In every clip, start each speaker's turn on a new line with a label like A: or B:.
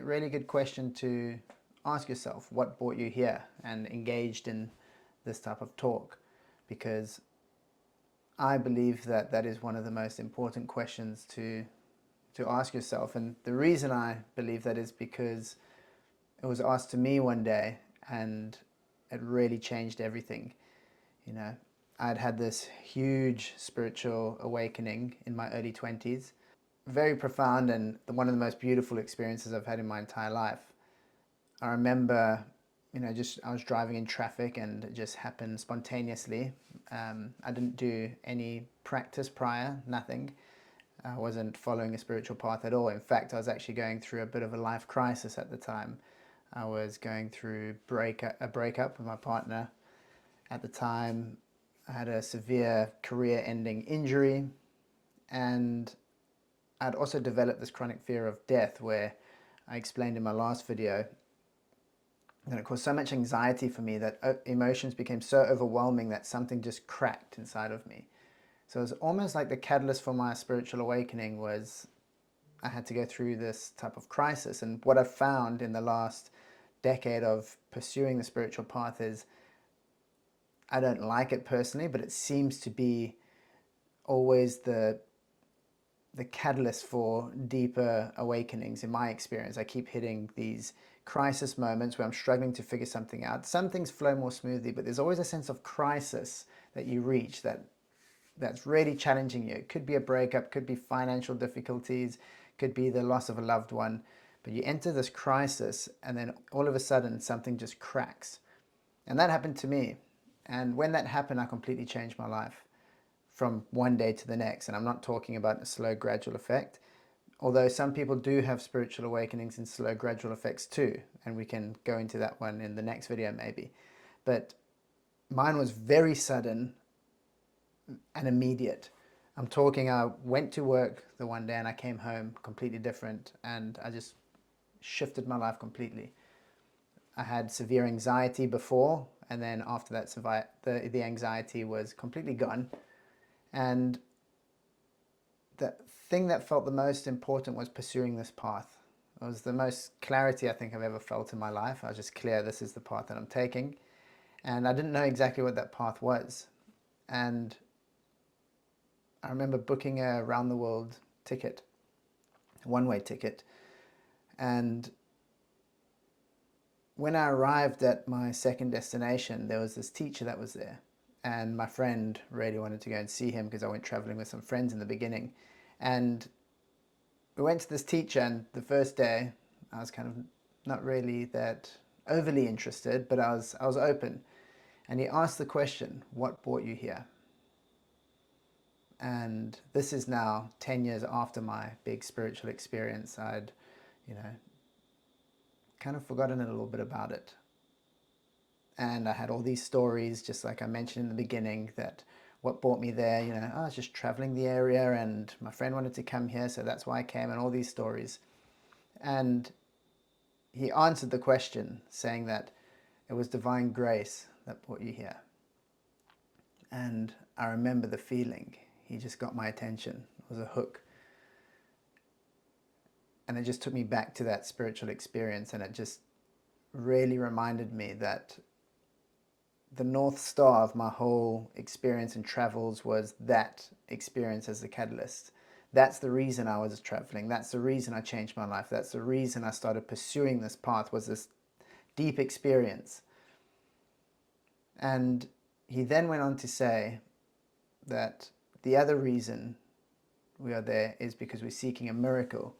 A: really good question to ask yourself, what brought you here and engaged in this type of talk? Because I believe that that is one of the most important questions to ask yourself. And the reason I believe that is because it was asked to me one day and it really changed everything. You know, I'd had this huge spiritual awakening in my early 20s, very profound and one of the most beautiful experiences I've had in my entire life. I remember, I was driving in traffic and it just happened spontaneously. I didn't do any practice prior, nothing. I wasn't following a spiritual path at all. In fact, I was actually going through a bit of a life crisis at the time. I was going through a breakup with my partner. At the time, I had a severe career-ending injury, and I'd also developed this chronic fear of death, where I explained in my last video that it caused so much anxiety for me that emotions became so overwhelming that something just cracked inside of me. So it was almost like the catalyst for my spiritual awakening was I had to go through this type of crisis. And what I've found in the last decade of pursuing the spiritual path is I don't like it personally, but it seems to be always the catalyst for deeper awakenings in my experience. I keep hitting these crisis moments where I'm struggling to figure something out. Some things flow more smoothly, but there's always a sense of crisis that you reach that's really challenging you. It could be a breakup, could be financial difficulties, could be the loss of a loved one, but you enter this crisis and then all of a sudden something just cracks. And that happened to me. And when that happened, I completely changed my life from one day to the next. And I'm not talking about a slow, gradual effect, although some people do have spiritual awakenings in slow, gradual effects too. And we can go into that one in the next video maybe. But mine was very sudden and immediate. I'm talking, I went to work the one day and I came home completely different, and I just shifted my life completely. I had severe anxiety before, and then after that, the anxiety was completely gone. And the thing that felt the most important was pursuing this path. It was the most clarity I think I've ever felt in my life. I was just clear, this is the path that I'm taking. And I didn't know exactly what that path was. And I remember booking a round the world ticket, a one-way ticket. And when I arrived at my second destination, there was this teacher that was there. And my friend really wanted to go and see him because I went traveling with some friends in the beginning. And we went to this teacher, and the first day I was kind of not really that overly interested, but I was open. And he asked the question, what brought you here? And this is now 10 years after my big spiritual experience. I'd, kind of forgotten a little bit about it. And I had all these stories, just like I mentioned in the beginning, that what brought me there, I was just traveling the area and my friend wanted to come here, so that's why I came, and all these stories. And he answered the question saying that it was divine grace that brought you here. And I remember the feeling. He just got my attention. It was a hook. And it just took me back to that spiritual experience, and it just really reminded me that the North Star of my whole experience and travels was that experience as the catalyst. That's the reason I was traveling. That's the reason I changed my life. That's the reason I started pursuing this path, was this deep experience. And he then went on to say that the other reason we are there is because we're seeking a miracle.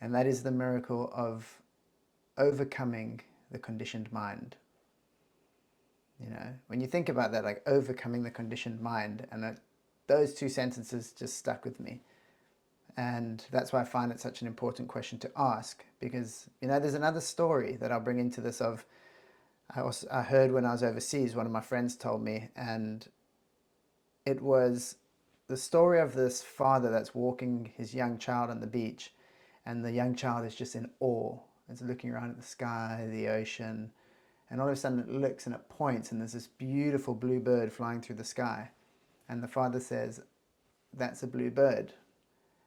A: And that is the miracle of overcoming the conditioned mind. When you think about that, like overcoming the conditioned mind, and those two sentences just stuck with me. And that's why I find it such an important question to ask, because, there's another story that I'll bring into this of, I heard when I was overseas, one of my friends told me, and it was the story of this father that's walking his young child on the beach, and the young child is just in awe. It's looking around at the sky, the ocean, and all of a sudden it looks and it points, and there's this beautiful blue bird flying through the sky. And the father says, "That's a blue bird."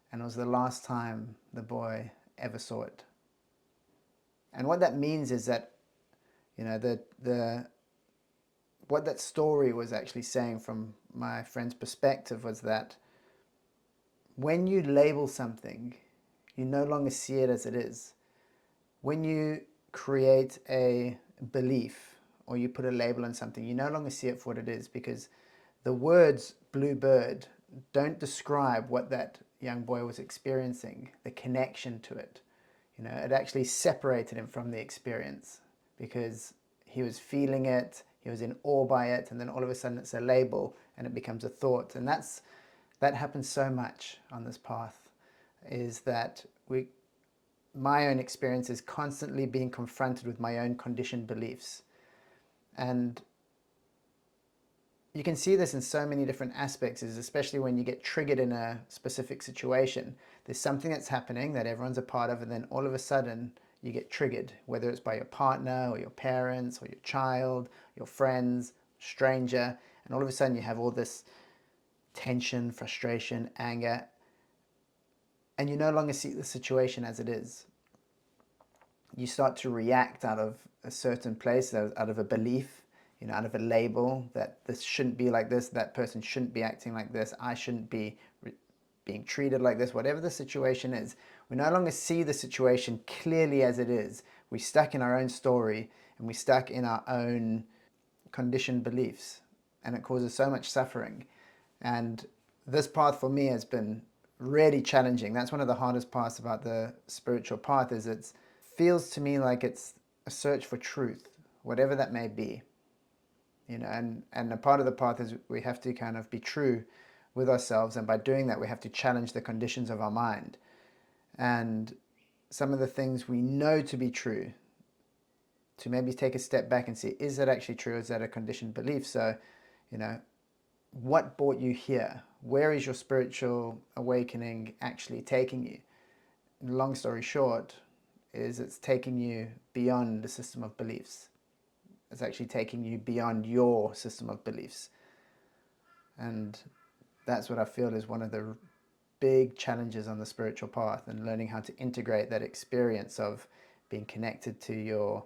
A: And it was the last time the boy ever saw it. And what that means is that, what that story was actually saying from my friend's perspective was that when you label something, you no longer see it as it is. When you create a belief or you put a label on something, you no longer see it for what it is, because the words blue bird don't describe what that young boy was experiencing, the connection to it. It actually separated him from the experience because he was feeling it, he was in awe by it, and then all of a sudden it's a label and it becomes a thought. And that happens so much on this path, is that my own experience is constantly being confronted with my own conditioned beliefs. And you can see this in so many different aspects, especially when you get triggered in a specific situation. There's something that's happening that everyone's a part of, and then all of a sudden you get triggered, whether it's by your partner or your parents or your child, your friends, stranger, and all of a sudden you have all this tension, frustration, anger, and you no longer see the situation as it is. You start to react out of a certain place, out of a belief, out of a label that this shouldn't be like this, that person shouldn't be acting like this, I shouldn't be being treated like this, whatever the situation is. We no longer see the situation clearly as it is. We're stuck in our own story and we're stuck in our own conditioned beliefs, and it causes so much suffering. And this path for me has been really challenging. That's one of the hardest parts about the spiritual path, is it feels to me like it's a search for truth, whatever that may be. And a part of the path is we have to kind of be true with ourselves, and by doing that we have to challenge the conditions of our mind. And some of the things we know to be true, to maybe take a step back and see, is that actually true? Is that a conditioned belief? So, what brought you here? Where is your spiritual awakening actually taking you? Long story short, is it's taking you beyond the system of beliefs. It's actually taking you beyond your system of beliefs. And that's what I feel is one of the big challenges on the spiritual path, and learning how to integrate that experience of being connected to your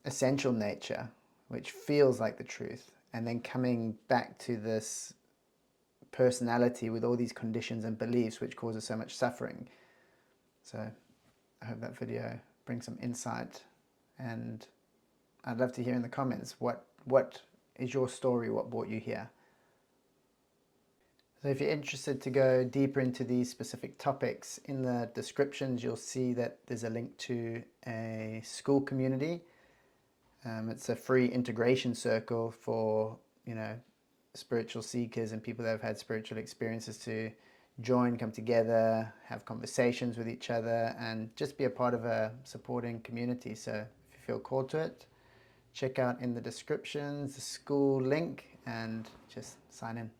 A: essential nature, which feels like the truth, and then coming back to this personality with all these conditions and beliefs which causes so much suffering. So I hope that video brings some insight, and I'd love to hear in the comments what is your story, what brought you here. So if you're interested to go deeper into these specific topics, in the descriptions you'll see that there's a link to a school community. It's a free integration circle for spiritual seekers and people that have had spiritual experiences to join, come together, have conversations with each other, and just be a part of a supporting community. So if you feel called to it, check out in the descriptions the school link and just sign in.